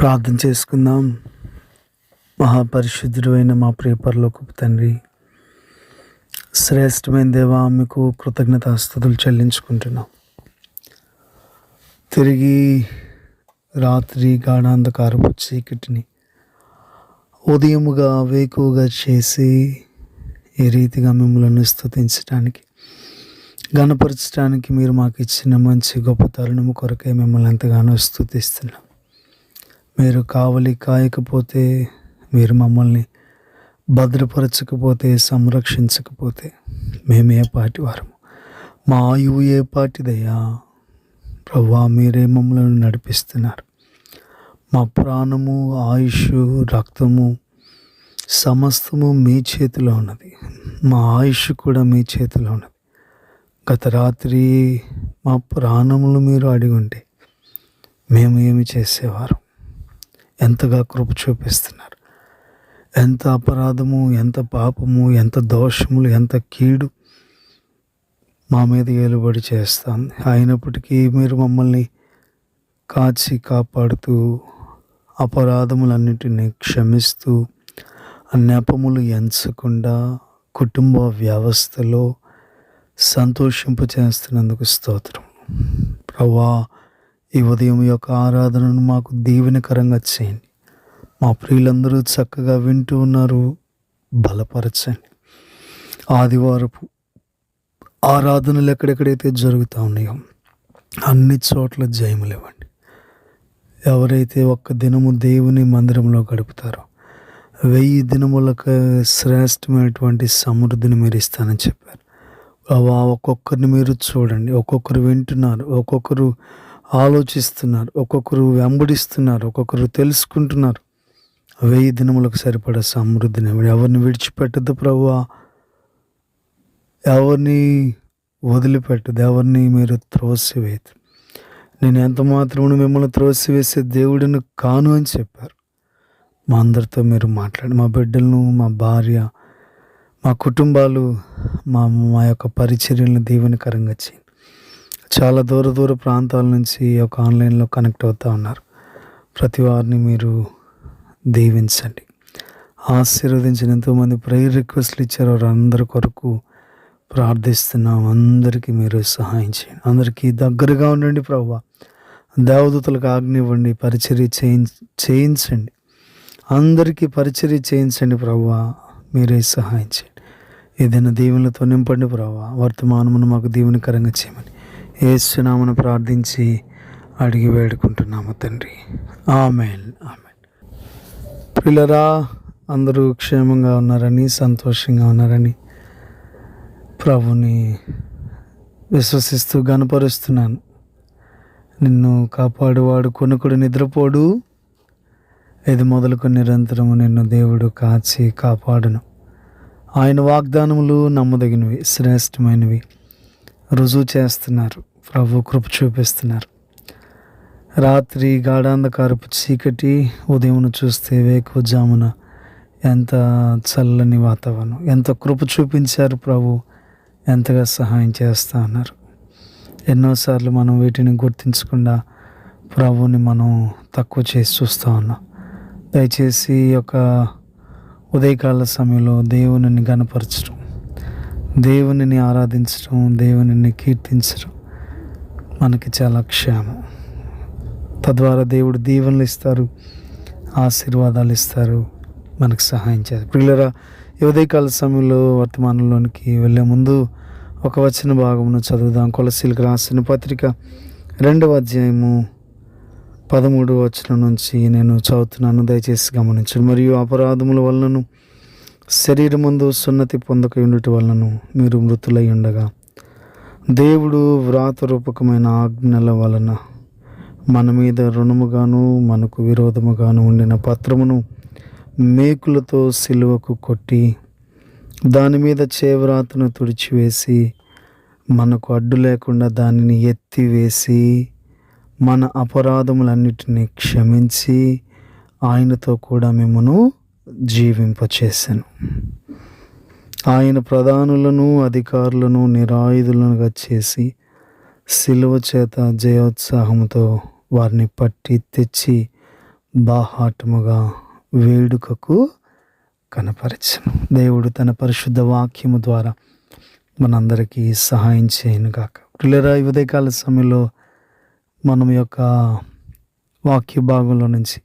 ప్రార్థన చేసుకుందాం. మహాపరిశుద్ధుడు అయిన మా ప్రియ పరలోకపు తండ్రి, శ్రేష్టమైన దేవా, మీకు కృతజ్ఞతాస్తుతులు చెల్లించుకుంటున్నాం. తిరిగి రాత్రి గాఢాంధకారపు చీకటిని ఉదయముగా వేకువగా చేసి ఈ రీతిగా మిమ్మల్ని స్తుతించడానికి, గణపరచడానికి మీరు మాకు ఇచ్చిన మంచి గొప్ప తరుణము కొరకే మిమ్మల్ని ఎంతగానో స్తుతిస్తున్నాం. మీరు కావలి కాయకపోతే, మీరు మమ్మల్ని భద్రపరచకపోతే, సంరక్షించకపోతే మేము ఏ పాటి వారము? మా ఆయువు ఏ పాటిదయ్యా? ప్రభువా, మీరే మమ్మల్ని నడిపిస్తున్నారు. మా ప్రాణము, ఆయుష్, రక్తము సమస్తము మీ చేతిలో ఉన్నది. మా ఆయుష్ కూడా మీ చేతిలో ఉన్నది. గత రాత్రి మా ప్రాణములు మీరు అడిగి ఉంటే మేము ఏమి చేసేవారు? ఎంతగా కృప చూపిస్తున్నారు. ఎంత అపరాధము, ఎంత పాపము, ఎంత దోషములు, ఎంత కీడు మా మీద ఏలుబడి చేస్తుంది. అయినప్పటికీ మీరు మమ్మల్ని కాచి కాపాడుతూ, అపరాధములన్నిటినీ క్షమిస్తూ, నెపములు ఎంచకుండా కుటుంబ వ్యవస్థలో సంతోషింపచేస్తున్నందుకు స్తోత్రం. ప్రభువా, ఈ ఉదయం యొక్క ఆరాధనను మాకు దీవెనకరంగా చేయండి. మా ప్రియులందరూ చక్కగా వింటూ ఉన్నారు, బలపరచండి. ఆదివారపు ఆరాధనలు ఎక్కడెక్కడైతే జరుగుతూ ఉన్నాయో అన్ని చోట్ల జయములు ఇవ్వండి. ఎవరైతే ఒక్క దినము దేవుని మందిరంలో గడుపుతారో 1000 దినములకు శ్రేష్టమైనటువంటి సమృద్ధిని మీరు ఇస్తానని చెప్పారు. ఒక్కొక్కరిని మీరు చూడండి. ఒక్కొక్కరు వింటున్నారు, ఒక్కొక్కరు ఆలోచిస్తున్నారు, ఒక్కొక్కరు వెంబడిస్తున్నారు, ఒక్కొక్కరు తెలుసుకుంటున్నారు. 1000 దినములకు సరిపడా సమృద్ధిని ఎవరిని విడిచిపెట్టదు ప్రభువా, ఎవరిని వదిలిపెట్టదు, ఎవరిని మీరు త్రోసివేయదు. నేను ఎంత మాత్రమును మిమ్మల్ని త్రోసివేసే దేవుడిని కాను అని చెప్పారు. మా అందరితో మీరు మాట్లాడి, మా బిడ్డలను, మా భార్య, మా కుటుంబాలు, మా యొక్క పరిచర్యలను దీవెనకరంగా చేయండి. చాలా దూర ప్రాంతాల నుంచి ఒక ఆన్లైన్లో కనెక్ట్ అవుతూ ఉన్నారు. ప్రతి వారిని మీరు దీవించండి, ఆశీర్వదించిన. ఎంతోమంది ప్రేయర్ రిక్వెస్ట్లు ఇచ్చారు, వారందరి కొరకు ప్రార్థిస్తున్నాం. అందరికీ మీరు సహాయం చేయండి, అందరికీ దగ్గరగా ఉండండి ప్రభువా. దేవదూతలకు ఆజ్ఞ ఇవ్వండి, పరిచర్య చేయించండి, అందరికీ పరిచర్య చేయించండి ప్రభువా. మీరే సహాయం చేయండి. ఏదైనా దీవెనలతో నింపండి ప్రభువా. వర్తమానమును మాకు దీవెనకరంగా చేయమని యేసు నామమున ప్రార్థించి అడిగి వేడుకుంటున్నాము తండ్రి. ఆమేన్, ఆమేన్. ప్రియులారా, అందరూ క్షేమంగా ఉన్నారని, సంతోషంగా ఉన్నారని ప్రభుని విశ్వసిస్తూ గణపరుస్తున్నాను. నిన్ను కాపాడువాడు కొనుకుడు నిద్రపోడు, ఇది మొదలుకొని నిరంతరము నిన్ను దేవుడు కాచి కాపాడును. ఆయన వాగ్దానములు నమ్మదగినవి, శ్రేష్టమైనవి, రుజువు చేస్తున్నారు. ప్రభు కృప చూపిస్తున్నారు. రాత్రి గాఢాంధకారపు చీకటి, ఉదయమును చూస్తే వేకువజామున ఎంత చల్లని వాతావరణం, ఎంత కృప చూపించారు ప్రభు, ఎంతగా సహాయం చేస్తూ ఉన్నారు. ఎన్నోసార్లు మనం వీటిని గుర్తించకుండా ప్రభుని మనం తక్కువ చేసి చూస్తూ ఉన్నాం. దయచేసి ఈ యొక్క ఉదయకాల సమయంలో దేవునిని గణపరచడం, దేవునిని ఆరాధించడం, దేవునిని కీర్తించడం మనకి చాలా క్షేమం. తద్వారా దేవుడు దీవెనలు ఇస్తారు, ఆశీర్వాదాలు ఇస్తారు, మనకు సహాయం చేస్తారు. ప్రియులారా, ఈ ఉదయకాల సమయంలో వర్తమానంలోనికి వెళ్ళే ముందు ఒక వచన భాగమును చదువుదాం. కొలసీలకు రాసిన పత్రిక 2వ అధ్యాయము 13వ వచనం నుంచి నేను చదువుతున్నాను, దయచేసి గమనించండి. మరియు అపరాధముల వలనను శరీరమందు సున్నతి పొందక ఉండుట వలనను మీరు మృతులై ఉండగా, దేవుడు వ్రాతరూపకమైన ఆజ్ఞల వలన మన మీద రుణముగాను మనకు విరోధముగాను ఉండిన పత్రమును మేకులతో సిలువకు కొట్టి, దాని మీద చేవ్రాతను తుడిచివేసి, మనకు అడ్డు లేకుండా దానిని ఎత్తివేసి, మన అపరాధములన్నిటినీ క్షమించి ఆయనతో కూడా మిమ్మను జీవింపచేశాను. ఆయన ప్రధానులను, అధికారులను నిరాయుధులుగా చేసి సిలువ చేత జయోత్సాహంతో వారిని పట్టి తెచ్చి బాహాటముగా వేడుకకు కనపరచను. దేవుడు తన పరిశుద్ధ వాక్యము ద్వారా మనందరికీ సహాయం చేయను గాక. ప్రియులారా, ఈ ఉదయకాల సమయంలో మనం యొక్క వాక్య భాగంలో నుంచి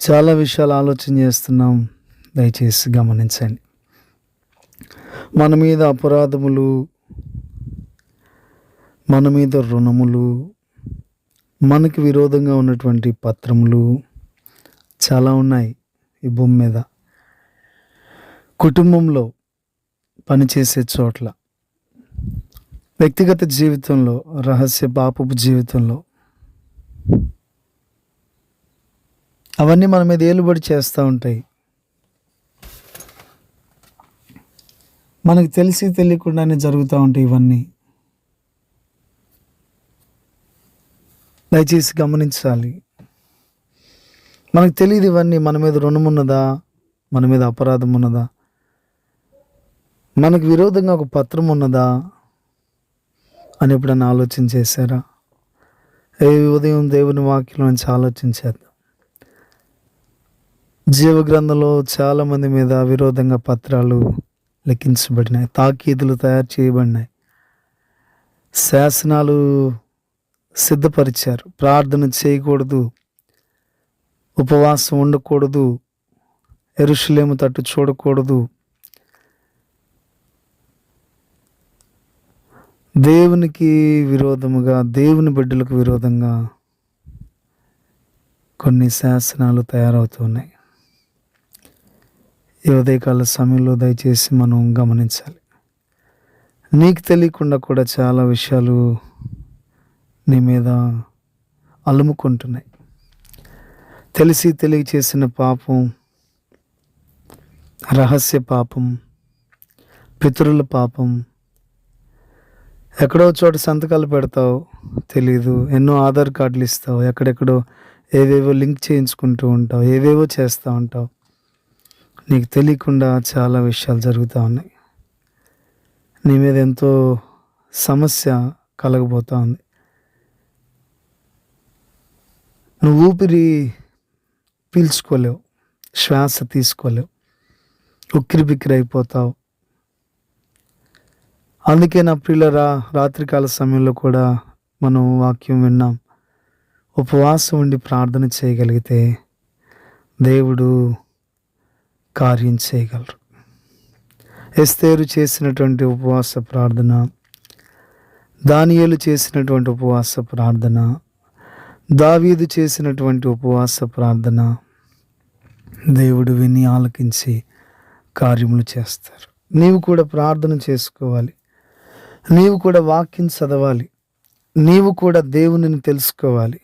చాలా విషయాలు ఆలోచన చేస్తున్నాం. దయచేసి గమనించండి. మన మీద అపరాధములు, మన మీద రుణములు, మనకి విరోధంగా ఉన్నటువంటి పత్రములు చాలా ఉన్నాయి ఈ భూమి మీద. కుటుంబంలో, పనిచేసే చోట్ల, వ్యక్తిగత జీవితంలో, రహస్య పాపపు జీవితంలో అవన్నీ మన మీద ఏలుబడి చేస్తూ ఉంటాయి. మనకు తెలిసి తెలియకుండానే జరుగుతూ ఉంటాయి ఇవన్నీ. దయచేసి గమనించాలి. మనకు తెలియదు ఇవన్నీ. మన మీద రుణం ఉన్నదా, మన మీద అపరాధం ఉన్నదా, మనకు విరోధంగా ఒక పత్రం ఉన్నదా అని ఎప్పుడన్నా ఆలోచన చేశారా? ఏ ఉదయం దేవుని వాక్యం నుంచి ఆలోచించేద్దాం. జీవగ్రంథంలో చాలామంది మీద విరోధంగా పత్రాలు లెక్కించబడినాయి, తాకీదులు తయారు చేయబడినాయి, శాసనాలు సిద్ధపరిచారు. ప్రార్థన చేయకూడదు, ఉపవాసం ఉండకూడదు, యెరూషలేము తట్టు చూడకూడదు, దేవునికి విరోధముగా, దేవుని బిడ్డలకు విరోధంగా కొన్ని శాసనాలు తయారవుతున్నాయి. ఈ ఉదయకాల సమయంలో దయచేసి మనం గమనించాలి. నీకు తెలియకుండా కూడా చాలా విషయాలు నీ మీద అలుముకుంటున్నాయి. తెలిసి తెలియ చేసిన పాపం, రహస్య పాపం, పితరుల పాపం. ఎక్కడో చోట సంతకాలు పెడతావు, తెలీదు. ఎన్నో ఆధార్ కార్డులు ఇస్తావు, ఎక్కడెక్కడో ఏవేవో లింక్ చేయించుకుంటూ ఉంటావు, ఏవేవో చేస్తూ ఉంటావు. నీకు తెలియకుండా చాలా విషయాలు జరుగుతూ ఉన్నాయి. నీ మీద ఎంతో సమస్య కలగబోతూ ఉంది. నువ్వు ఊపిరి పీల్చుకోలేవు, శ్వాస తీసుకోలేవు, ఉక్కిరి బిక్కిరి అయిపోతావు. అందుకే నా ప్రియులరా, రాత్రికాల సమయంలో కూడా మనం వాక్యం విన్నాం. ఉపవాసం ఉండి ప్రార్థన చేయగలిగితే దేవుడు కార్యం చేయగలరు. ఎస్తేరు చేసినటువంటి ఉపవాస ప్రార్థన, దానియేలు చేసినటువంటి ఉపవాస ప్రార్థన, దావీదు చేసినటువంటి ఉపవాస ప్రార్థన దేవుడు విని ఆలకించి కార్యములు చేస్తారు. నీవు కూడా ప్రార్థన చేసుకోవాలి, నీవు కూడా వాక్యం చదవాలి, నీవు కూడా దేవునిని తెలుసుకోవాలి,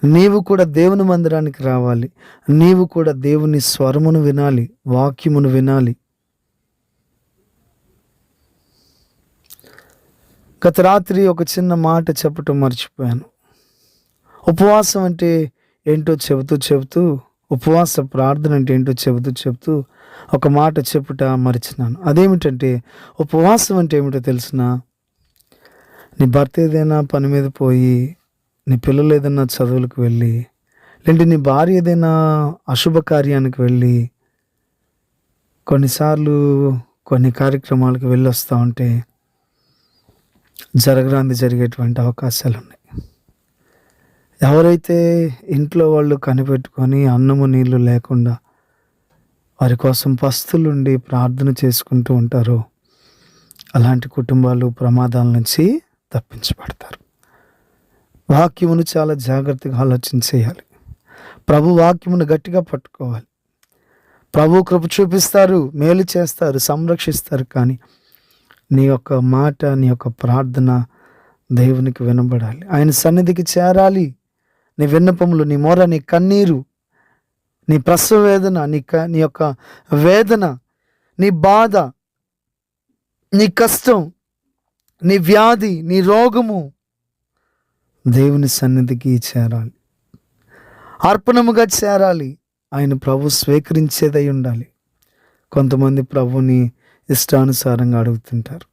నీవు కూడా దేవుని మందిరానికి రావాలి, నీవు కూడా దేవుని స్వరమును వినాలి, వాక్యమును వినాలి. గత రాత్రి ఒక చిన్న మాట చెప్పటం మర్చిపోయాను. ఉపవాసం అంటే ఏంటో చెబుతూ ఉపవాస ప్రార్థన అంటే ఏంటో చెబుతూ ఒక మాట చెప్పుట మర్చినాను. అదేమిటంటే, ఉపవాసం అంటే ఏమిటో తెలిసినా, నీ భర్త ఏదైనా పని మీద పోయి, నీ పిల్లలు ఏదైనా చదువులకు వెళ్ళి, లేదంటే నీ భార్య ఏదైనా అశుభ కార్యానికి వెళ్ళి, కొన్నిసార్లు కొన్ని కార్యక్రమాలకు వెళ్ళి వస్తూ ఉంటే జరిగేటువంటి అవకాశాలు ఉన్నాయి. ఎవరైతే ఇంట్లో వాళ్ళు కనిపెట్టుకొని అన్నము నీళ్లు లేకుండా వారి కోసం పస్తులుండి ప్రార్థన చేసుకుంటూ ఉంటారో, అలాంటి కుటుంబాలు ప్రమాదాల నుంచి తప్పించబడతారు. వాక్యమును చాలా జాగ్రత్తగా ఆలోచన చేయాలి. ప్రభు వాక్యమును గట్టిగా పట్టుకోవాలి. ప్రభు కృప చూపిస్తారు, మేలు చేస్తారు, సంరక్షిస్తారు. కానీ నీ యొక్క మాట, నీ యొక్క ప్రార్థన దేవునికి వినబడాలి, ఆయన సన్నిధికి చేరాలి. నీ విన్నపములు, నీ మొర, నీ కన్నీరు, నీ ప్రసవ వేదన, నీ యొక్క వేదన, నీ బాధ, నీ కష్టం, నీ వ్యాధి, నీ రోగము దేవుని సన్నిధికి చేరాలి, అర్పణముగా చేరాలి. ఆయన ప్రభు స్వీకరించేదై ఉండాలి. కొంతమంది ప్రభుని ఇష్టానుసారంగా అడుగుతుంటారు.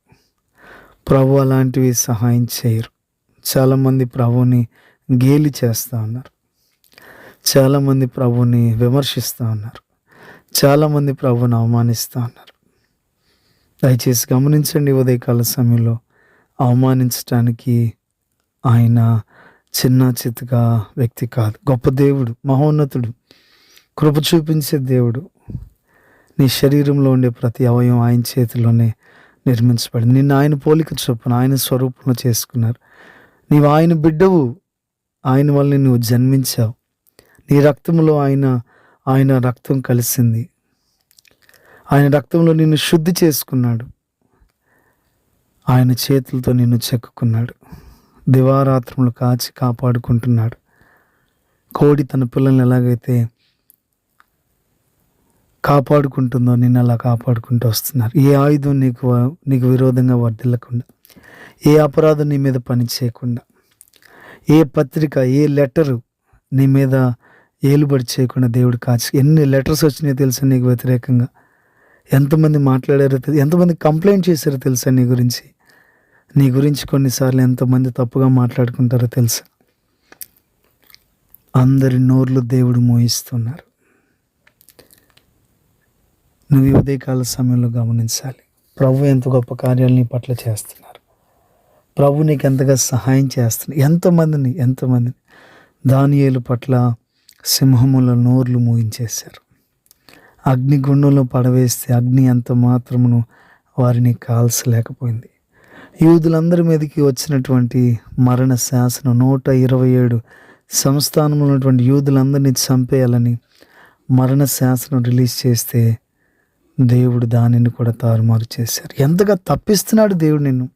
ప్రభు అలాంటివి సహాయం చేయరు. చాలామంది ప్రభుని గేలి చేస్తూ ఉన్నారు. చాలామంది ప్రభువుని విమర్శిస్తూ ఉన్నారు. చాలామంది ప్రభువుని అవమానిస్తూ ఉన్నారు. దయచేసి గమనించండి, ఉదయకాల సమయంలో అవమానించటానికి ఆయన చిన్న చితక వ్యక్తి కాదు. గొప్ప దేవుడు, మహోన్నతుడు, కృప చూపించే దేవుడు. నీ శరీరంలో ఉండే ప్రతి అవయవం ఆయన చేతిలోనే నిర్మించబడింది. నిన్ను ఆయన పోలిక చొప్పున ఆయన స్వరూపంలో చేసుకున్నారు. నీవు ఆయన బిడ్డవు. ఆయన వల్ల నువ్వు జన్మించావు. నీ రక్తంలో ఆయన రక్తం కలిసింది. ఆయన రక్తంలో నిన్ను శుద్ధి చేసుకున్నాడు. ఆయన చేతులతో నిన్ను చెక్కుకున్నాడు. దివారాత్రములు కాచి కాపాడుకుంటున్నాడు. కోడి తన పిల్లల్ని ఎలాగైతే కాపాడుకుంటుందో నిన్ను అలా కాపాడుకుంటూ వస్తున్నారు. ఏ ఆయుధం నీకు విరోధంగా వర్ధిల్లకుండా, ఏ అపరాధం నీ మీద పని చేయకుండా, ఏ పత్రిక, ఏ లెటరు నీ మీద ఏలుబడి చేయకుండా దేవుడు కాచి. ఎన్ని లెటర్స్ వచ్చినాయో తెలుసా నీకు వ్యతిరేకంగా? ఎంతమంది మాట్లాడారో తెలుసు, ఎంతమంది కంప్లైంట్ చేశారో తెలుసా నీ గురించి కొన్నిసార్లు ఎంతమంది తప్పుగా మాట్లాడుకుంటారో తెలుసా? అందరి నోర్లు దేవుడు మోయిస్తున్నారు. నువ్వు ఈ ఉదయకాల సమయంలో గమనించాలి. ప్రభు ఎంత గొప్ప కార్యాలు నీ పట్ల చేస్తున్నారు. ప్రభు నీకు ఎంతగా సహాయం చేస్తున్నారు. ఎంతమందిని దానియేలు పట్ల సింహముల నోర్లు మూయించేశారు. అగ్నిగుండంలో పడవేస్తే అగ్ని ఎంత మాత్రమును వారిని కాల్చలేకపోయింది. యూదులందరి మీదకి వచ్చినటువంటి మరణ శాసనం 127 సంస్థానంలో ఉన్నటువంటి యూదులందరినీ చంపేయాలని మరణ శాసనం రిలీజ్ చేస్తే దేవుడు దానిని కూడా తారుమారు చేశారు. ఎంతగా తప్పిస్తున్నాడు దేవుడు నిన్ను,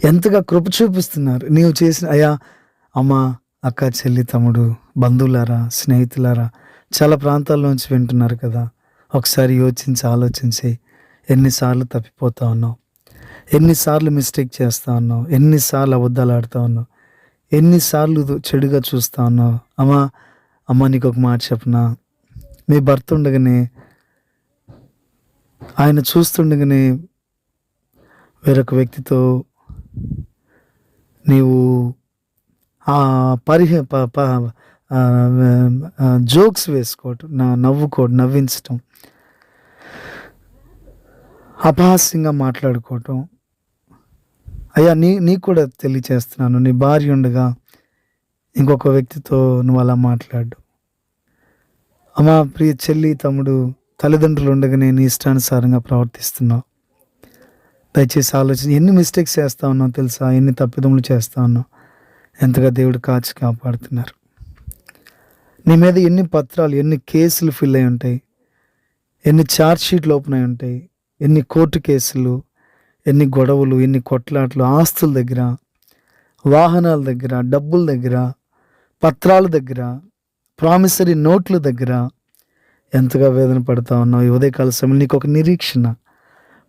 ఎంతగా కృప చూపిస్తున్నారు. నీవు చేసిన అమ్మ, అక్క, చెల్లి, తమ్ముడు, బంధువులారా, స్నేహితులారా, చాలా ప్రాంతాల నుంచి వింటున్నారు కదా. ఒకసారి ఆలోచించి ఎన్నిసార్లు తప్పిపోతా ఉన్నావు, ఎన్నిసార్లు మిస్టేక్ చేస్తా ఉన్నావు, ఎన్నిసార్లు అబద్ధాలు ఆడుతూ ఉన్నావు, ఎన్నిసార్లు చెడుగా చూస్తూ ఉన్నావు. అమ్మ నీకు ఒక మాట చెప్పనా, మీ భర్త ఉండగానే, ఆయన చూస్తుండగానే వేరొక వ్యక్తితో నీవు జోక్స్ వేసుకోవటం, నవ్వించటం, అపహాస్యంగా మాట్లాడుకోవటం. నీకు కూడా తెలియచేస్తున్నాను, నీ భార్య ఉండగా ఇంకొక వ్యక్తితో నువ్వు అలా మాట్లాడు. ప్రియ చెల్లి, తమ్ముడు, తల్లిదండ్రులు ఉండగానే నీ ఇష్టానుసారంగా ప్రవర్తిస్తున్నావు. దయచేసి ఆలోచన. ఎన్ని మిస్టేక్స్ చేస్తా ఉన్నావు తెలుసా? ఎన్ని తప్పిదములు చేస్తా ఉన్నావు? ఎంతగా దేవుడు కాచి కాపాడుతున్నారు. నీ మీద ఎన్ని పత్రాలు, ఎన్ని కేసులు ఫిల్ అయి ఉంటాయి, ఎన్ని ఛార్జ్ షీట్లు ఓపెన్ అయి ఉంటాయి, ఎన్ని కోర్టు కేసులు, ఎన్ని గొడవలు, ఎన్ని కొట్లాట్లు, ఆస్తుల దగ్గర, వాహనాల దగ్గర, డబ్బుల దగ్గర, పత్రాల దగ్గర, ప్రామిసరీ నోట్ల దగ్గర ఎంతగా వేదన పడతా ఉన్నావు. ఈ ఉదయకాల సమయంలో నీకు ఒక నిరీక్షణ,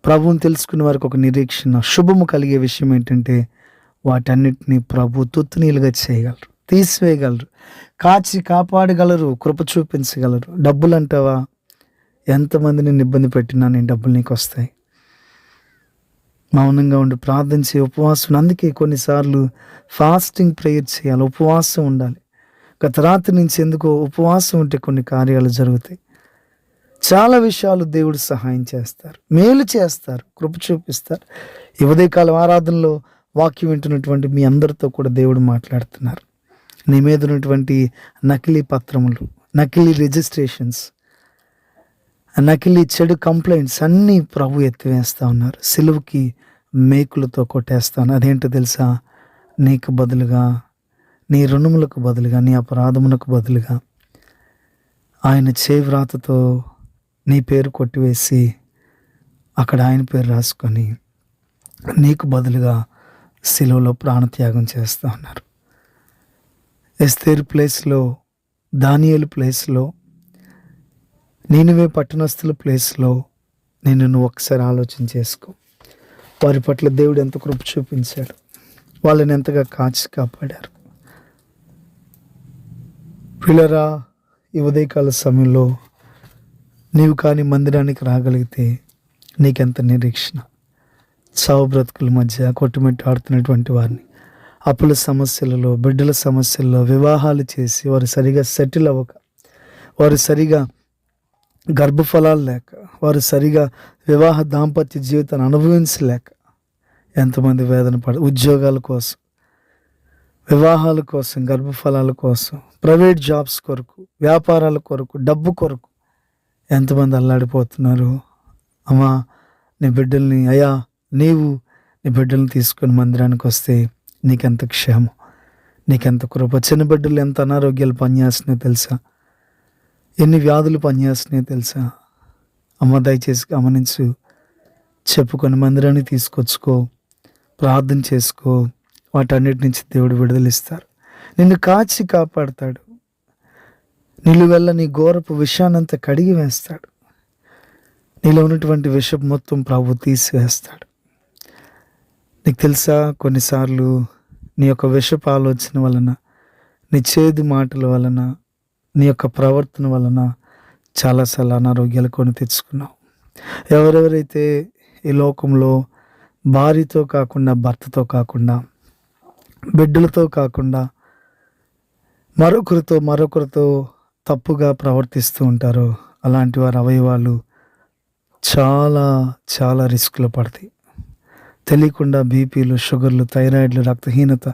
ప్రభువుని తెలుసుకునే వారికి ఒక నిరీక్షణ, శుభము కలిగే విషయం ఏంటంటే వాటన్నిటిని ప్రభు తుత్తునీలుగా చేయగలరు, తీసివేయగలరు, కాచి కాపాడగలరు, కృప చూపించగలరు. డబ్బులు అంటావా? ఎంతమందిని ఇబ్బంది పెట్టినా నేను డబ్బులు నీకు వస్తాయి. మౌనంగా ఉండి ప్రార్థించి ఉపవాసం. అందుకే కొన్నిసార్లు ఫాస్టింగ్ ప్రేయర్ చేయాలి, ఉపవాసం ఉండాలి. గత రాత్రి నుంచి ఎందుకో ఉపవాసం ఉంటే కొన్ని కార్యాలు జరుగుతాయి. చాలా విషయాలు దేవుడు సహాయం చేస్తారు, మేలు చేస్తారు, కృప చూపిస్తారు. ఈ ఉదయకాలం ఆరాధనలో వాక్యం వింటున్నటువంటి మీ అందరితో కూడా దేవుడు మాట్లాడుతున్నారు. నీ మీద ఉన్నటువంటి నకిలీ పత్రములు, నకిలీ రిజిస్ట్రేషన్స్, నకిలీ చెడు కంప్లైంట్స్ అన్నీ ప్రభు ఎత్తివేస్తూ ఉన్నారు. సిలువుకి మేకులతో కొట్టేస్తాను. అదేంటో తెలుసా? నీకు బదులుగా, నీ రుణములకు బదులుగా, నీ అపరాధములకు బదులుగా ఆయన చేవ్రాతతో నీ పేరు కొట్టివేసి అక్కడ ఆయన పేరు రాసుకొని నీకు బదులుగా సిలువలో ప్రాణత్యాగం చేస్తూ ఉన్నారు. ఎస్తేరు ప్లేస్లో, దానియేలు ప్లేస్లో, నీనివే పట్టణస్థుల ప్లేస్లో నువ్వు ఒకసారి ఆలోచన చేసుకో. వారి పట్ల దేవుడు ఎంత కృప చూపించాడు, వాళ్ళని ఎంతగా కాచి కాపాడారు. పిల్లరా, ఈ ఉదయకాల సమయంలో నీవు కానీ మందిరానికి రాగలిగితే నీకెంత నిరీక్షణ. చావు బ్రతుకుల మధ్య కొట్టుమెట్టు ఆడుతున్నటువంటి వారిని అప్పుల సమస్యలలో, బిడ్డల సమస్యల్లో, వివాహాలు చేసి వారు సరిగా సెటిల్ అవ్వక, వారు సరిగా గర్భఫలాలు లేక, వారు సరిగా వివాహ దాంపత్య జీవితాన్ని అనుభవించలేక ఎంతమంది వేదన ఉద్యోగాల కోసం, వివాహాల కోసం, గర్భఫలాల కోసం, ప్రైవేట్ జాబ్స్ కొరకు, వ్యాపారాల కొరకు, డబ్బు కొరకు ఎంతమంది అల్లాడిపోతున్నారు. అమ్మా, నీ బిడ్డల్ని, అయ్యా నీవు నీ బిడ్డల్ని తీసుకొని మందిరానికి వస్తే నీకెంత క్షేమం, నీకెంత కృప. చిన్న బిడ్డలు ఎంత అనారోగ్యాలు పనిచేస్తున్నాయో తెలుసా, ఎన్ని వ్యాధులు పనిచేస్తున్నాయో తెలుసా. అమ్మ, దయచేసి గమనించు. చెప్పుకొని మందిరాన్ని తీసుకొచ్చుకో, ప్రార్థన చేసుకో. వాటన్నిటి నుంచి దేవుడు విడుదలిస్తారు. నిన్ను కాచి కాపాడతాడు. నిలువెల్ల నీ ఘోరపు విషాన్నంతా కడిగి వేస్తాడు. నీలో ఉన్నటువంటి విషపు మొత్తం ప్రభు తీసివేస్తాడు. నీకు తెలుసా, కొన్నిసార్లు నీ యొక్క విషపు ఆలోచన వలన, నీ చేదు మాటల వలన, నీ యొక్క ప్రవర్తన వలన చాలాసార్లు అనారోగ్యాలు కొని తెచ్చుకున్నావు. ఎవరెవరైతే ఈ లోకంలో భార్యతో కాకుండా, భర్తతో కాకుండా, బిడ్డలతో కాకుండా మరొకరితో తప్పుగా ప్రవర్తిస్తూ ఉంటారో అలాంటి వారి అవయవాలు చాలా చాలా రిస్క్లో పడతాయి. తెలియకుండా బీపీలు, షుగర్లు, థైరాయిడ్లు, రక్తహీనత,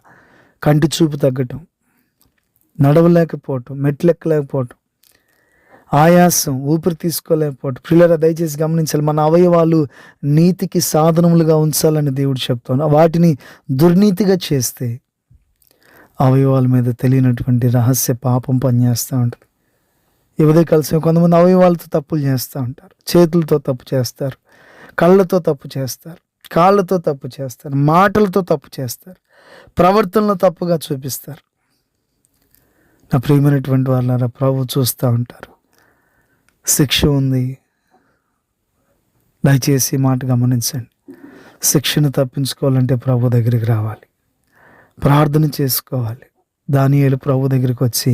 కంటి చూపు తగ్గటం, నడవలేకపోవటం, మెట్లెక్కలేకపోవటం, ఆయాసం, ఊపిరి తీసుకోలేకపోవటం. పిల్లరా, దయచేసి గమనించాలి. మన అవయవాలు నీతికి సాధనములుగా ఉంచాలని దేవుడు చెప్తాను. వాటిని దుర్నీతిగా చేస్తే అవయవాల మీద తెలియనటువంటి రహస్య పాపం పనిచేస్తూ ఉంటుంది. ఇవదే కలిసి కొంతమంది అవయవాలతో తప్పులు చేస్తూ ఉంటారు. చేతులతో తప్పు చేస్తారు, కళ్ళతో తప్పు చేస్తారు, కాళ్ళతో తప్పు చేస్తారు, మాటలతో తప్పు చేస్తారు, ప్రవర్తనలో తప్పుగా చూపిస్తారు. నా ప్రియమైనటువంటి వాళ్ళారా, ప్రభు చూస్తూ ఉంటారు. శిక్ష ఉంది. దయచేసి మాట గమనించండి. శిక్షను తప్పించుకోవాలంటే ప్రభు దగ్గరికి రావాలి, ప్రార్థన చేసుకోవాలి. దానియేలు ప్రభు దగ్గరికి వచ్చి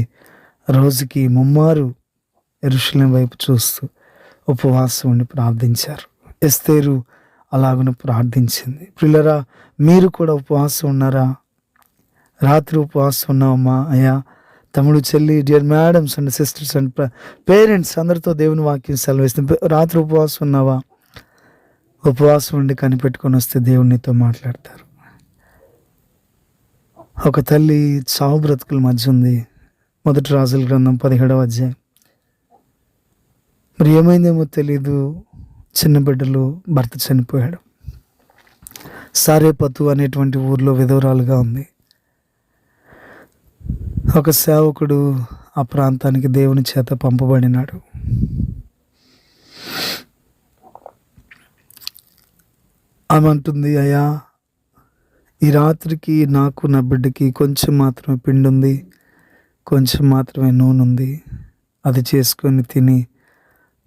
రోజుకి 3 మారు యెరూషలేము వైపు చూస్తూ ఉపవాసం ఉండి ప్రార్థించారు. ఎస్తేరు అలాగను ప్రార్థించింది. పిల్లరా, మీరు కూడా ఉపవాసం ఉన్నారా? రాత్రి ఉపవాసం ఉన్నామమ్మా. అయ్యా, తమ్ముడు, చెల్లి, dear madams and sisters and parents అందరితో దేవుని వాక్యం సెలవిస్తుంది. రాత్రి ఉపవాసం ఉన్నావా? ఉపవాసం ఉండి కనిపెట్టుకొని వస్తే దేవుడు నీతో మాట్లాడతారు. ఒక తల్లి చావు బ్రతుకుల మధ్య ఉంది. 1 రాజుల గ్రంథం 17వ అధ్యాయం. మరి ఏమైందేమో తెలీదు. చిన్న బిడ్డలు, భర్త చనిపోయాడు. సారేపతు అనేటువంటి ఊర్లో విధవరాలుగా ఉంది. ఒక సేవకుడు ఆ ప్రాంతానికి దేవుని చేత పంపబడినాడు. ఆమె అంటుంది, అయ్యా, ఈ రాత్రికి నాకు నా బిడ్డకి కొంచెం మాత్రమే పిండి ఉంది, కొంచెం మాత్రమే నూనె ఉంది, అది చేసుకొని తిని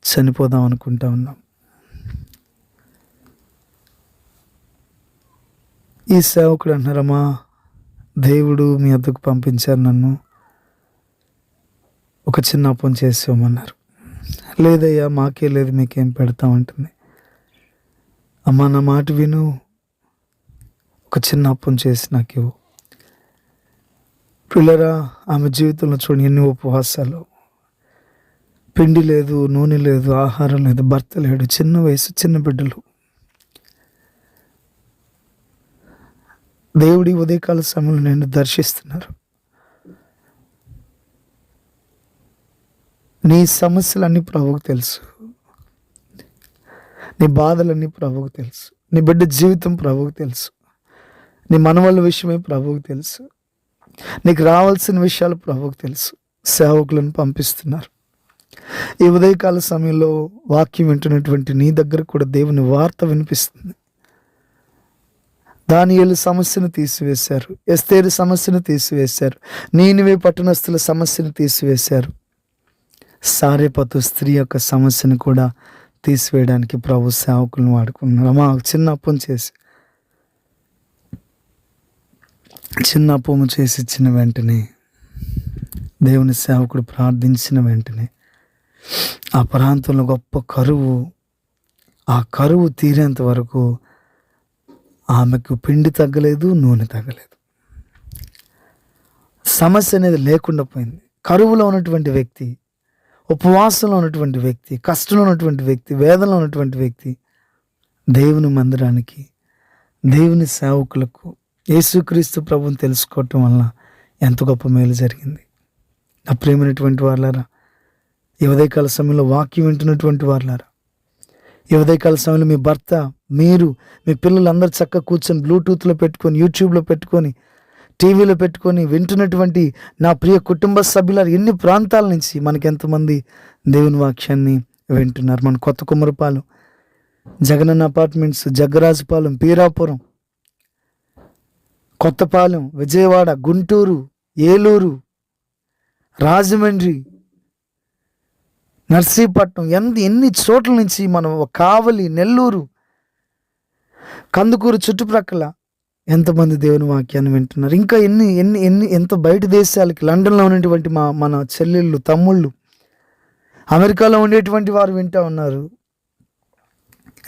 చనిపోదాం అనుకుంటా ఉన్నాం. ఈ సేవకుడు అంటున్నారమ్మా, దేవుడు మీ వద్దకు పంపించారు, నన్ను ఒక చిన్న అప్పం చేసేమన్నారు. లేదయ్యా, మాకే లేదు, మీకేం పెడతామంటుంది. అమ్మా, నా మాట విను, ఒక చిన్న అప్పం చేసి నాకు ఇవ్వు. పిల్లరా, ఆమె జీవితంలో చూడండి ఎన్ని ఉపవాసాలు. పిండి లేదు, నూనె లేదు, ఆహారం లేదు, భర్త లేడు, చిన్న వయసు, చిన్న బిడ్డలు. దేవుడి ఉదయకాల సమయంలో నేను దర్శిస్తున్నారు. నీ సమస్యలన్నీ ప్రభువుకు తెలుసు, నీ బాధలన్నీ ప్రభువుకు తెలుసు, నీ బిడ్డ జీవితం ప్రభువుకు తెలుసు, నీ మనవళ్ళ విషయమే ప్రభువుకు తెలుసు, నీకు రావాల్సిన విషయాలు ప్రభువుకు తెలుసు. సేవకులను పంపిస్తున్నారు. ఈ ఉదయకాల సమయంలో వాక్యం వింటున్నటువంటి నీ దగ్గర కూడా దేవుని వార్త వినిపిస్తుంది. దానియేలు సమస్యను తీసివేశారు, ఎస్తేరు సమస్యను తీసివేశారు, నీనివే పట్టణస్థుల సమస్యను తీసివేశారు. సారేపతు స్త్రీ యొక్క సమస్యను కూడా తీసివేయడానికి ప్రభు సేవకులను వాడుకున్నారు. అమ్మా, చిన్న అప్పం చేసి ఇచ్చిన వెంటనే, దేవుని సేవకుడు ప్రార్థించిన వెంటనే ఆ ప్రాంతంలో గొప్ప కరువు. ఆ కరువు తీరేంత వరకు ఆమెకు పిండి తగ్గలేదు, నూనె తగ్గలేదు. సమస్య అనేది లేకుండా పోయింది. కరువులో ఉన్నటువంటి వ్యక్తి, ఉపవాసంలో ఉన్నటువంటి వ్యక్తి, కష్టంలో ఉన్నటువంటి వ్యక్తి, వేదనలో ఉన్నటువంటి వ్యక్తి దేవుని మందిరానికి, దేవుని సేవకులకు యేసుక్రీస్తు ప్రభువుని తెలుసుకోవటం వల్ల ఎంత గొప్ప మేలు జరిగింది. నా ప్రియమైనటువంటి వాళ్ళారా, ఈ ఉదయకాల సమయంలో వాక్యం వింటున్నటువంటి వాళ్ళారా, ఈ ఉదయకాల సమయంలో మీ భర్త, మీరు, మీ పిల్లలు అందరూ చక్కగా కూర్చొని బ్లూటూత్లో పెట్టుకొని, యూట్యూబ్లో పెట్టుకొని, టీవీలో పెట్టుకొని వింటున్నటువంటి నా ప్రియ కుటుంబ సభ్యులారు ఎన్ని ప్రాంతాల నుంచి మనకి ఎంతమంది దేవుని వాక్యాన్ని వింటున్నారు. మన కొత్త కుమ్మరపాలెం, జగనన్న అపార్ట్మెంట్స్, జగ్గరాజుపాలెం, పీరాపురం, కొత్తపాలెం, విజయవాడ, గుంటూరు, ఏలూరు, రాజమండ్రి, నర్సీపట్నం, ఎన్ని చోట్ల నుంచి మనం, కావలి, నెల్లూరు, కందుకూరు చుట్టుప్రక్కల ఎంతమంది దేవుని వాక్యాన్ని వింటున్నారు. ఇంకా ఎంత బయట దేశాలకి, లండన్లో ఉన్నటువంటి మన చెల్లెళ్ళు, తమ్ముళ్ళు, అమెరికాలో ఉండేటువంటి వారు వింటూ ఉన్నారు.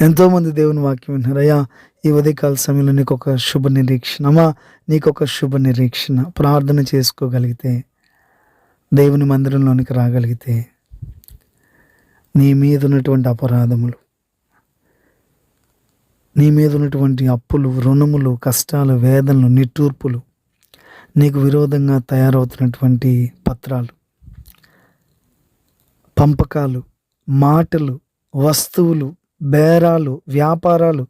ఎంతోమంది దేవుని వాక్యం వింటున్నారు. అయ్యా, ఈ ఉదయకాల సమయంలో నీకు ఒక శుభ నిరీక్షణ, అమ్మా నీకు ఒక శుభ నిరీక్షణ. ప్రార్థన చేసుకోగలిగితే, దేవుని మందిరంలోనికి రాగలిగితే, నీ మీద ఉన్నటువంటి అపరాధములు, నీ మీద ఉన్నటువంటి అప్పులు, రుణములు, కష్టాలు, వేదనలు, నిట్టూర్పులు, నీకు విరోధంగా తయారవుతున్నటువంటి పత్రాలు, పంపకాలు, మాటలు, వస్తువులు, బేరాలు, వ్యాపారాలు,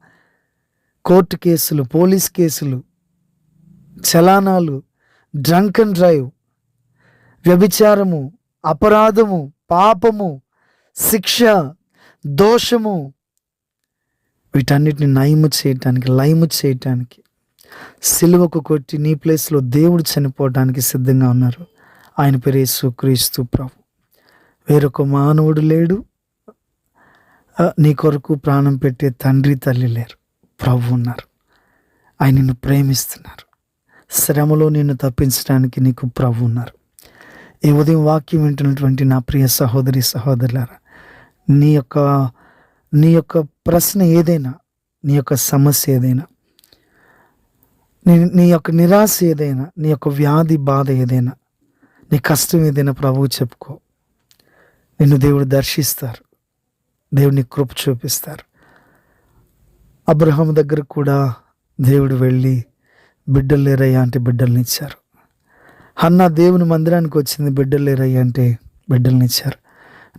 కోర్టు కేసులు, పోలీస్ కేసులు, చలానాలు, డ్రంక్ అండ్ డ్రైవ్, వ్యభిచారము, అపరాధము, పాపము, శిక్ష, దోషము, వీటన్నిటిని లయము చేయటానికి సిలువకు కొట్టి నీ ప్లేస్లో దేవుడు చనిపోవడానికి సిద్ధంగా ఉన్నారు. ఆయన పేరు యేసుక్రీస్తు ప్రభు. వేరొక మానవుడు లేడు, నీ కొరకు ప్రాణం పెట్టే తండ్రి తల్లి లేరు, ప్రభు ఉన్నారు. ఆయన నిన్ను ప్రేమిస్తున్నారు. శ్రమలో నిన్ను తప్పించడానికి నీకు ప్రభు ఉన్నారు. ఈ ఉదయం వాక్యం వింటున్నటువంటి నా ప్రియ సహోదరి సహోదరులారా, నీ యొక్క ప్రశ్న ఏదైనా, నీ యొక్క సమస్య ఏదైనా, నీ యొక్క నిరాశ ఏదైనా, నీ యొక్క వ్యాధి బాధ ఏదైనా, నీ కష్టం ఏదైనా ప్రభువు చెప్పుకో. నిన్ను దేవుడు దర్శిస్తారు, దేవుని కృప చూపిస్తారు. అబ్రహాము దగ్గర కూడా దేవుడు వెళ్ళి బిడ్డలు లేరయ్యా అంటే బిడ్డల్ని ఇచ్చారు. హన్నా దేవుని మందిరానికి వచ్చింది, బిడ్డలు లేరయ్యా అంటే బిడ్డల్ని ఇచ్చారు.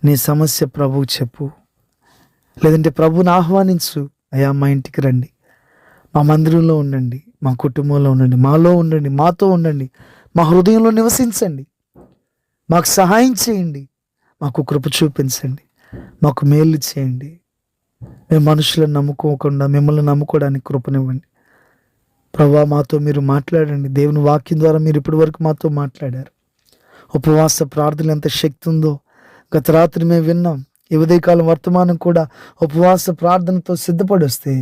నీ సమస్య ప్రభువు చెప్పు, లేదంటే ప్రభువుని ఆహ్వానించు. అయ్యా, మా ఇంటికి రండి, మా మందిరంలో ఉండండి, మా కుటుంబంలో ఉండండి, మాలో ఉండండి, మాతో ఉండండి, మా హృదయంలో నివసించండి, మాకు సహాయం చేయండి, మాకు కృప చూపించండి, మాకు మేలు చేయండి. మేము మనుషులను నమ్ముకోకుండా మిమ్మల్ని నమ్ముకోవడానికి కృపనివ్వండి. ప్రభువా, మాతో మీరు మాట్లాడండి. దేవుని వాక్యం ద్వారా మీరు ఇప్పటి వరకు మాతో మాట్లాడారు. ఉపవాస ప్రార్థనలు ఎంత శక్తి ఉందో గత రాత్రి మేము విన్నాం. ఈ ఉదయకాలం వర్తమానం కూడా ఉపవాస ప్రార్థనతో సిద్ధపడి వస్తే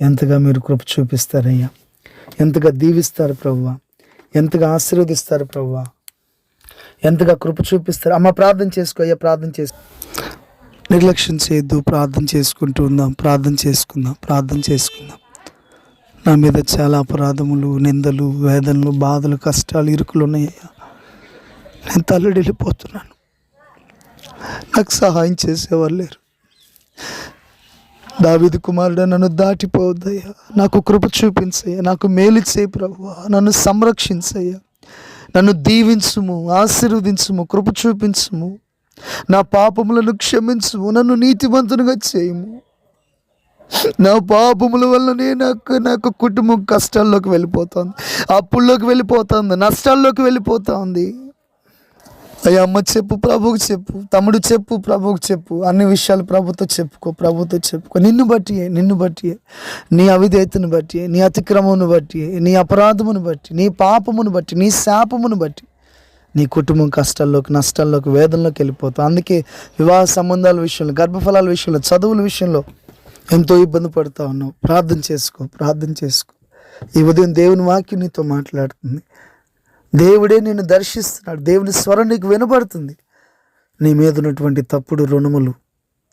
ఎంతగా మీరు కృప చూపిస్తారయ్యా, ఎంతగా దీవిస్తారు ప్రభువా, ఎంతగా ఆశీర్వదిస్తారు ప్రభువా, ఎంతగా కృప చూపిస్తారు. అమ్మ, ప్రార్థన చేసుకో అయ్యా, ప్రార్థన చేసుకో. నిర్లక్ష్యం చేయొద్దు, ప్రార్థన చేసుకుంటూ ఉందాం. ప్రార్థన చేసుకుందాం. నా మీద చాలా అపరాధములు, నిందలు, వేదనలు, బాధలు, కష్టాలు, ఇరుకులు ఉన్నాయ్యా. నేను తల్లడిల్లిపోతున్నాను. నాకు సహాయం చేసేవారు లేరు. దావీదు కుమారుడు, నన్ను దాటిపోవద్దయ్యా, నాకు కృప చూపించయ్యా, నాకు మేలు చేయి ప్రభువా, నన్ను సంరక్షించయ్యా, నన్ను దీవించుము, ఆశీర్వదించుము, కృప చూపించుము, నా పాపములను క్షమించుము, నన్ను నీతిమంతునిగా చేయము. నా పాపముల వల్లనే నాకు కుటుంబం కష్టాల్లోకి వెళ్ళిపోతుంది, అప్పుల్లోకి వెళ్ళిపోతుంది, నష్టాల్లోకి వెళ్ళిపోతుంది. అయ్యా, అమ్మ చెప్పు, ప్రభువుకు చెప్పు, తమ్ముడు చెప్పు, ప్రభువుకు చెప్పు. అన్ని విషయాలు ప్రభుతో చెప్పుకో. నిన్ను బట్టి, నీ అవిధేయతను బట్టి, నీ అతిక్రమమును బట్టి, నీ అపరాధమును బట్టి, నీ పాపమును బట్టి, నీ శాపమును బట్టి నీ కుటుంబం కష్టాల్లోకి, నష్టాల్లోకి, వేదనలోకి వెళ్ళిపోతావు. అందుకే వివాహ సంబంధాల విషయంలో, గర్భఫలాల విషయంలో, చదువుల విషయంలో ఎంతో ఇబ్బంది పడుతూ ఉన్నావు. ప్రార్థన చేసుకో. ఈ ఉదయం దేవుని వాక్యం నీతో మాట్లాడుతుంది. దేవుడే నిన్ను దర్శిస్తున్నాడు. దేవుని స్వరం నీకు వినబడుతుంది. నీ మీద ఉన్నటువంటి తప్పుడు రుణములు,